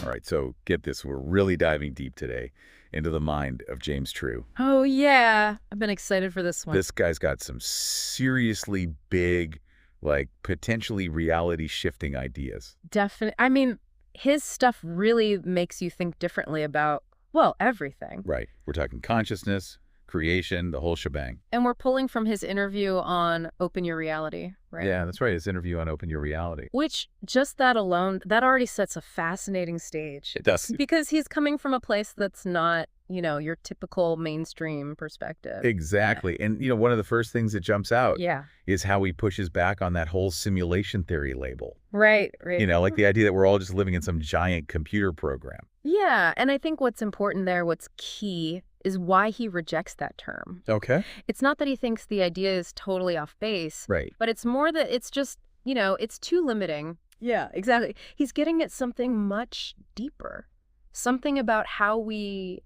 All right, so get this. We're really diving deep today into the mind of James True. Oh, yeah. I've been excited for this one. This guy's got some seriously big, like potentially reality-shifting ideas. Definitely. I mean, his stuff really makes you think differently about, well, everything. Right. We're talking consciousness, creation, the whole shebang. And we're pulling from his interview on Open Your Reality, right? Yeah, that's right. His interview on Open Your Reality. Which, just that alone, that already sets a fascinating stage. It does. Because he's coming from a place that's not, you know, your typical mainstream perspective. Exactly. Yeah. And, one of the first things that jumps out Yeah. is how he pushes back on that whole simulation theory label. Right. Like the idea that we're all just living in some giant computer program. Yeah. And I think what's important there, what's key, is why he rejects that term. Okay. It's not that he thinks the idea is totally off base. Right. But it's more that it's just, it's too limiting. Yeah, exactly. He's getting at something much deeper. Something about how we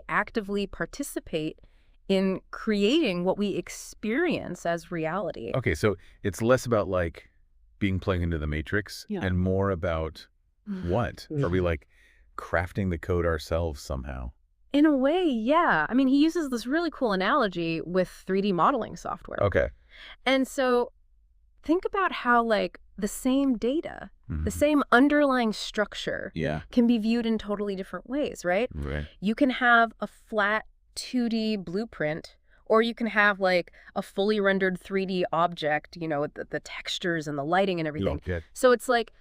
actively participate in creating what we experience as reality. Okay, so it's less about like being plugged into the matrix and more about what? Are we like crafting the code ourselves somehow? In a way, yeah. I mean, he uses this really cool analogy with 3D modeling software. Okay. And so think about how like the same data, the same underlying structure can be viewed in totally different ways, right? Right. You can have a flat 2D blueprint, or you can have like a fully rendered 3D object, with the textures and the lighting and everything. So it's like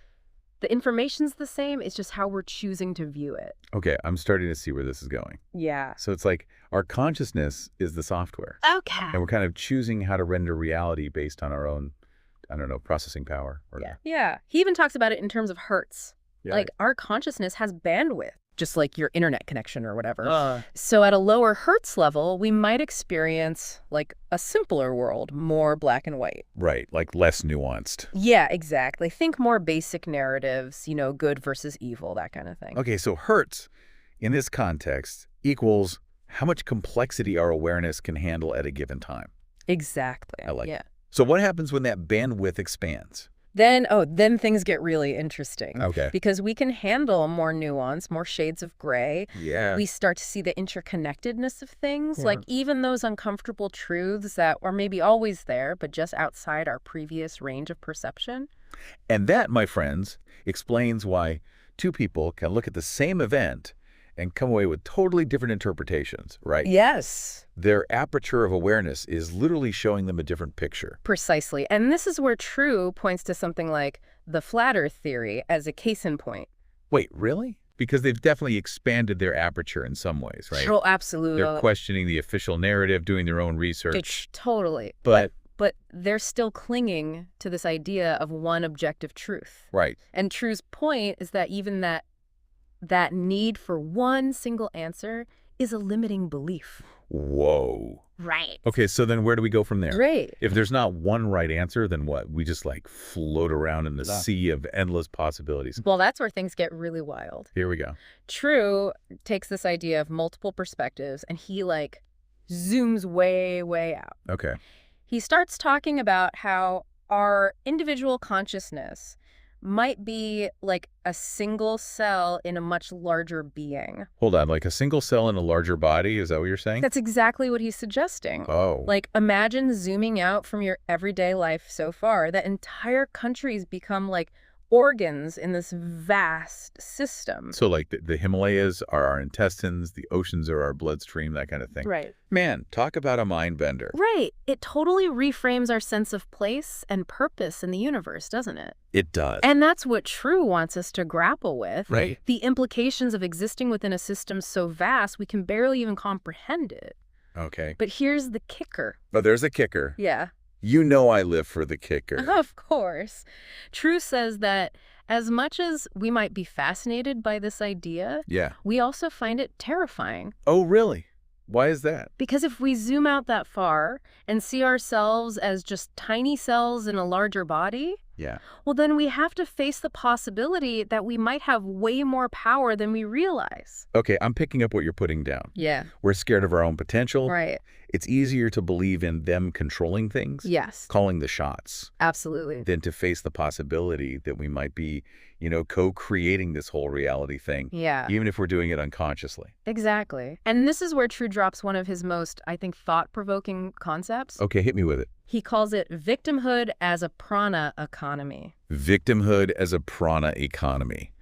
the information's the same, it's just how we're choosing to view it. Okay, I'm starting to see where this is going. Yeah. So it's like our consciousness is the software. Okay. And we're kind of choosing how to render reality based on our own, I don't know, processing power. Yeah. He even talks about it in terms of hertz. Yeah. Like our consciousness has bandwidth, just like your internet connection or whatever. So at a lower hertz level, we might experience like a simpler world, more black and white. Right, like less nuanced. Yeah, exactly. Think more basic narratives, good versus evil, that kind of thing. Okay, so hertz in this context equals how much complexity our awareness can handle at a given time. Exactly. I like it. So what happens when that bandwidth expands? Then things get really interesting. Okay. Because we can handle more nuance, more shades of gray. Yeah. We start to see the interconnectedness of things, like even those uncomfortable truths that are maybe always there, but just outside our previous range of perception. And that, my friends, explains why two people can look at the same event and come away with totally different interpretations, right? Yes. Their aperture of awareness is literally showing them a different picture. Precisely. And this is where True points to something like the flat earth theory as a case in point. Wait, really? Because they've definitely expanded their aperture in some ways, right? Oh, absolutely. They're questioning the official narrative, doing their own research. Totally. But they're still clinging to this idea of one objective truth. Right. And True's point is that even that need for one single answer is a limiting belief. Whoa. Right. Okay, so then where do we go from there? Great. If there's not one right answer, then what? We just like float around in the sea of endless possibilities. Well, that's where things get really wild. Here we go. True takes this idea of multiple perspectives and he like zooms way, way out. Okay. He starts talking about how our individual consciousness might be like a single cell in a much larger being. Hold on, like a single cell in a larger body? Is that what you're saying? That's exactly what he's suggesting. Oh. Like imagine zooming out from your everyday life so far that entire countries become like organs in this vast system. So like the Himalayas are our intestines, the oceans are our bloodstream, that kind of thing. Right. Man, talk about a mind bender. Right. It totally reframes our sense of place and purpose in the universe, doesn't it? It does. And that's what True wants us to grapple with. Right. The implications of existing within a system so vast we can barely even comprehend it. Okay. But here's the kicker. But there's a kicker. Yeah. You know I live for the kicker. Of course. True says that as much as we might be fascinated by this idea, we also find it terrifying. Oh, really? Why is that? Because if we zoom out that far and see ourselves as just tiny cells in a larger body, Yeah. well, then we have to face the possibility that we might have way more power than we realize. Okay, I'm picking up what you're putting down. Yeah. We're scared of our own potential. Right. It's easier to believe in them controlling things, Yes. calling the shots, Absolutely. than to face the possibility that we might be, co-creating this whole reality thing. Yeah. Even if we're doing it unconsciously. Exactly. And this is where True drops one of his most, I think, thought-provoking concepts. Okay, hit me with it. He calls it victimhood as a prana economy. Victimhood as a prana economy.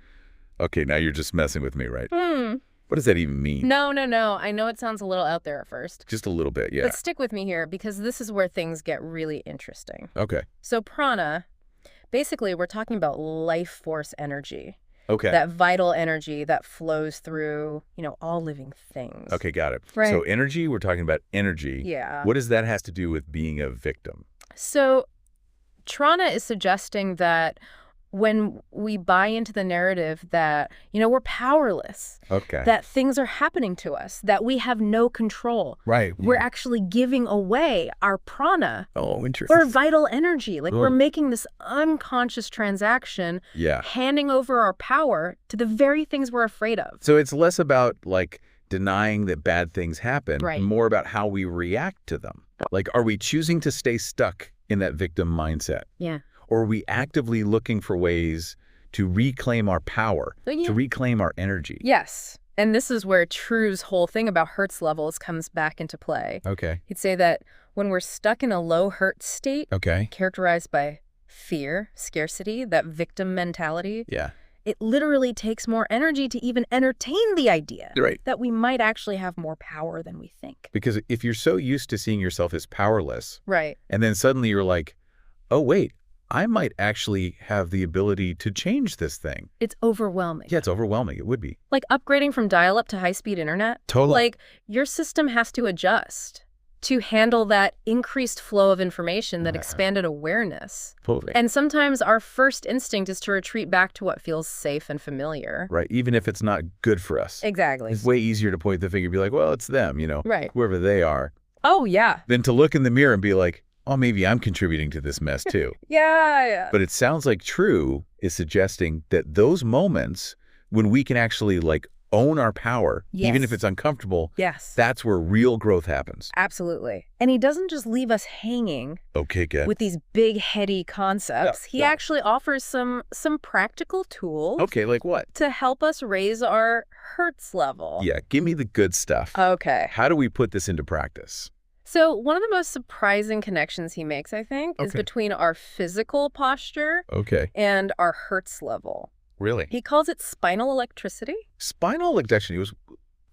Okay, now you're just messing with me, right? Hmm. What does that even mean? No. I know it sounds a little out there at first. Just a little bit, yeah. But stick with me here because this is where things get really interesting. Okay. So prana, basically we're talking about life force energy. Okay. That vital energy that flows through, all living things. Okay, got it. Right. So energy, we're talking about energy. Yeah. What does that has to do with being a victim? So Trana is suggesting that when we buy into the narrative that, we're powerless, Okay. that things are happening to us, that we have no control. Right. We're actually giving away our prana. Oh, interesting. Or vital energy. Like we're making this unconscious transaction, handing over our power to the very things we're afraid of. So it's less about denying that bad things happen, and more about how we react to them. Like, are we choosing to stay stuck in that victim mindset? Yeah. Or are we actively looking for ways to reclaim our power, to reclaim our energy? Yes. And this is where True's whole thing about Hertz levels comes back into play. Okay. He'd say that when we're stuck in a low Hertz state, characterized by fear, scarcity, that victim mentality, it literally takes more energy to even entertain the idea that we might actually have more power than we think. Because if you're so used to seeing yourself as powerless, and then suddenly you're like, oh, wait, I might actually have the ability to change this thing. It's overwhelming. Yeah, it's overwhelming. It would be. Like upgrading from dial-up to high-speed internet. Totally. Like your system has to adjust to handle that increased flow of information, that expanded awareness. Totally. And sometimes our first instinct is to retreat back to what feels safe and familiar. Right, even if it's not good for us. Exactly. It's way easier to point the finger and be like, well, it's them, whoever they are. Oh, yeah. Than to look in the mirror and be like, oh, maybe I'm contributing to this mess too. Yeah. But it sounds like True is suggesting that those moments when we can actually own our power, even if it's uncomfortable, that's where real growth happens. Absolutely. And he doesn't just leave us hanging with these big, heady concepts. He actually offers some practical tools. Okay, like what? To help us raise our Hertz level. Yeah, give me the good stuff. Okay. How do we put this into practice? So one of the most surprising connections he makes, I think, is between our physical posture and our Hertz level. Really? He calls it spinal electricity. Spinal electricity was...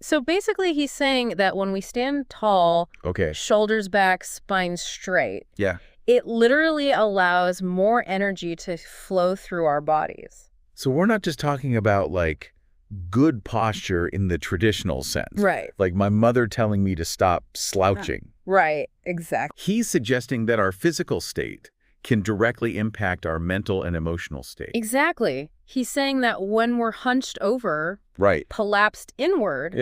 So basically he's saying that when we stand tall, shoulders back, spine straight, it literally allows more energy to flow through our bodies. So we're not just talking about good posture in the traditional sense. Right. Like my mother telling me to stop slouching. Right, exactly. He's suggesting that our physical state can directly impact our mental and emotional state. Exactly. He's saying that when we're hunched over, collapsed inward,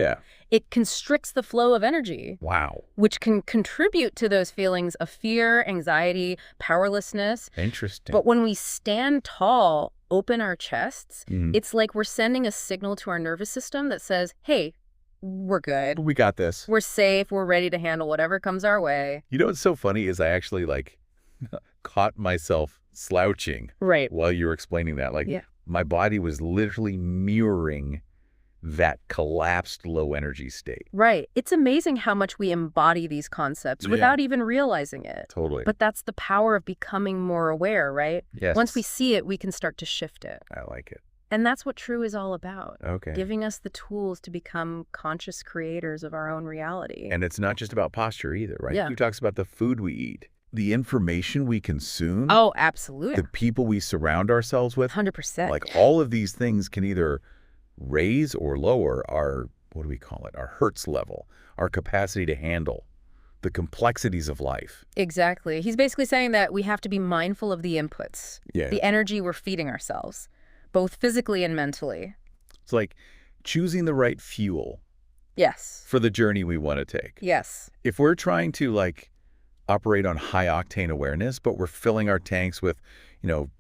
it constricts the flow of energy. Wow. Which can contribute to those feelings of fear, anxiety, powerlessness. Interesting. But when we stand tall, open our chests, it's like we're sending a signal to our nervous system that says, hey, we're good. We got this. We're safe. We're ready to handle whatever comes our way. You know what's so funny is I actually caught myself slouching while you were explaining that. My body was literally mirroring that collapsed low energy state. Right. It's amazing how much we embody these concepts without even realizing it. Totally. But that's the power of becoming more aware, right? Yes. Once we see it, we can start to shift it. I like it. And that's what True is all about. Okay. Giving us the tools to become conscious creators of our own reality. And it's not just about posture either, right? Yeah. He talks about the food we eat, the information we consume. Oh, absolutely. The people we surround ourselves with. 100%. All of these things can either raise or lower our, what do we call it, our Hertz level, our capacity to handle the complexities of life. Exactly. He's basically saying that we have to be mindful of the inputs, the energy we're feeding ourselves, both physically and mentally. It's like choosing the right fuel. Yes. For the journey we want to take. Yes. If we're trying to operate on high octane awareness, but we're filling our tanks with,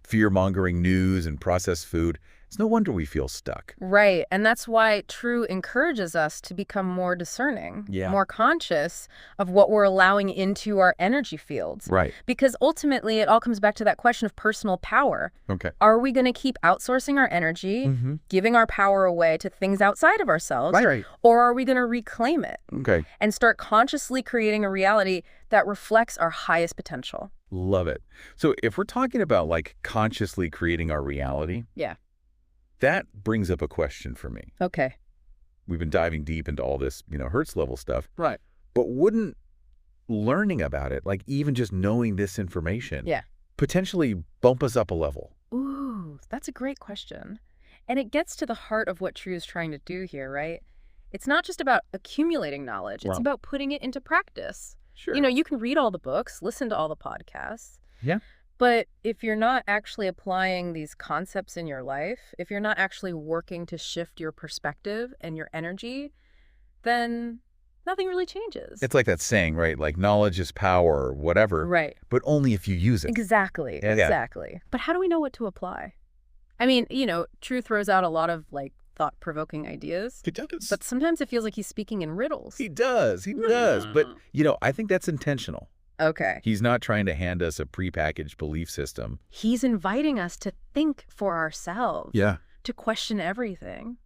fear-mongering news and processed food. It's no wonder we feel stuck. Right. And that's why True encourages us to become more discerning, more conscious of what we're allowing into our energy fields. Right. Because ultimately, it all comes back to that question of personal power. Okay. Are we going to keep outsourcing our energy, giving our power away to things outside of ourselves? Right. Or are we going to reclaim it? Okay. And start consciously creating a reality that reflects our highest potential? Love it. So if we're talking about like consciously creating our reality, that brings up a question for me. Okay. We've been diving deep into all this, Hertz level stuff. Right. But wouldn't learning about it, like even just knowing this information, potentially bump us up a level? Ooh, that's a great question. And it gets to the heart of what True is trying to do here, right? It's not just about accumulating knowledge. It's about putting it into practice. Sure. You can read all the books, listen to all the podcasts. Yeah. But if you're not actually applying these concepts in your life, if you're not actually working to shift your perspective and your energy, then nothing really changes. It's like that saying, right? Like knowledge is power or whatever. Right. But only if you use it. Exactly. Exactly. But how do we know what to apply? I mean, True throws out a lot of like thought-provoking ideas. He does. But sometimes it feels like he's speaking in riddles. He does. He does. But, I think that's intentional. Okay. He's not trying to hand us a prepackaged belief system. He's inviting us to think for ourselves. Yeah. To question everything.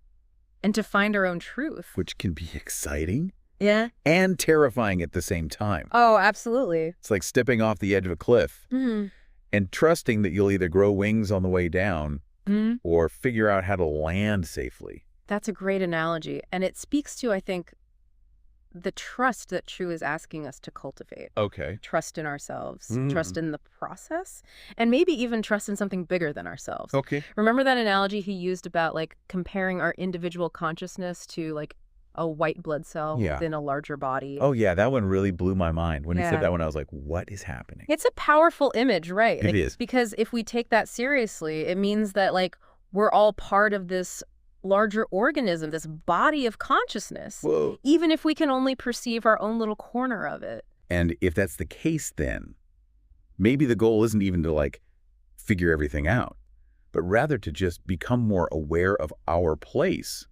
And to find our own truth. Which can be exciting. Yeah. And terrifying at the same time. Oh, absolutely. It's like stepping off the edge of a cliff. And trusting that you'll either grow wings on the way down or figure out how to land safely. That's a great analogy. And it speaks to, I think, the trust that True is asking us to cultivate. Okay. Trust in ourselves, trust in the process, and maybe even trust in something bigger than ourselves. Okay. Remember that analogy he used about like comparing our individual consciousness to like a white blood cell within a larger body? Oh, yeah. That one really blew my mind. When he said that one, I was like, what is happening? It's a powerful image, right? It is. Because if we take that seriously, it means that like we're all part of this larger organism, this body of consciousness. Whoa. Even if we can only perceive our own little corner of it. And if that's the case, then maybe the goal isn't even to like figure everything out, but rather to just become more aware of our place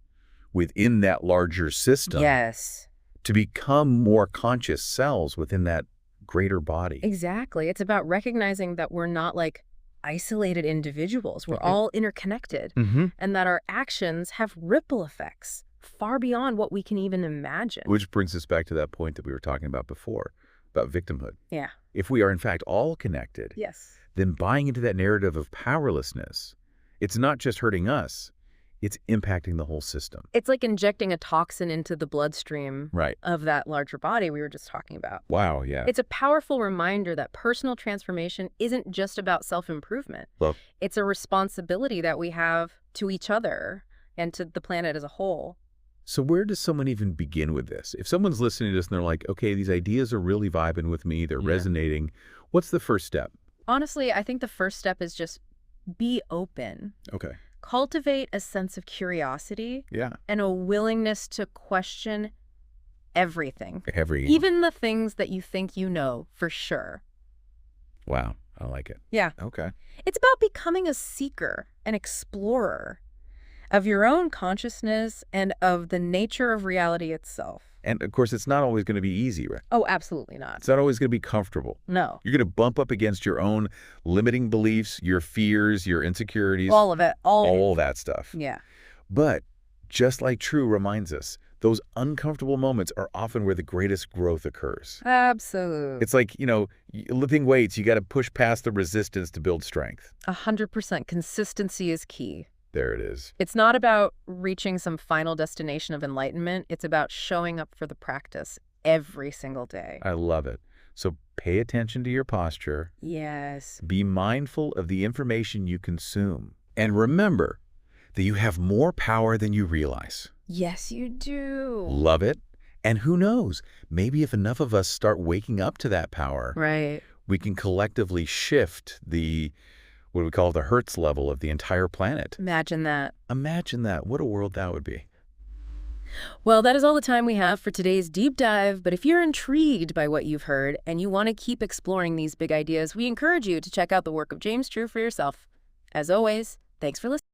within that larger system. Yes. To become more conscious selves within that greater body. Exactly. It's about recognizing that we're not like isolated individuals. We're all interconnected, and that our actions have ripple effects far beyond what we can even imagine. Which brings us back to that point that we were talking about before, about victimhood. Yeah. If we are in fact all connected, then buying into that narrative of powerlessness, it's not just hurting us, it's impacting the whole system. It's like injecting a toxin into the bloodstream of that larger body we were just talking about. Wow, yeah. It's a powerful reminder that personal transformation isn't just about self-improvement. It's a responsibility that we have to each other and to the planet as a whole. So where does someone even begin with this? If someone's listening to this and they're like, okay, these ideas are really vibing with me, they're resonating, what's the first step? Honestly, I think the first step is just be open. Okay. Cultivate a sense of curiosity and a willingness to question everything. Even the things that you think you know for sure. Wow, I like it. Yeah. Okay. It's about becoming a seeker, an explorer of your own consciousness and of the nature of reality itself. And of course, it's not always going to be easy, right? Oh, absolutely not. It's not always going to be comfortable. No. You're going to bump up against your own limiting beliefs, your fears, your insecurities. All of it. All that stuff. Yeah. But just like True reminds us, those uncomfortable moments are often where the greatest growth occurs. Absolutely. It's like, lifting weights, you got to push past the resistance to build strength. 100%. Consistency is key. There it is. It's not about reaching some final destination of enlightenment. It's about showing up for the practice every single day. I love it. So pay attention to your posture. Yes. Be mindful of the information you consume. And remember that you have more power than you realize. Yes, you do. Love it. And who knows, maybe if enough of us start waking up to that power, we can collectively shift what we call the Hertz level of the entire planet. Imagine that. Imagine that. What a world that would be. Well, that is all the time we have for today's deep dive, but if you're intrigued by what you've heard and you want to keep exploring these big ideas, we encourage you to check out the work of James True for yourself. As always, thanks for listening.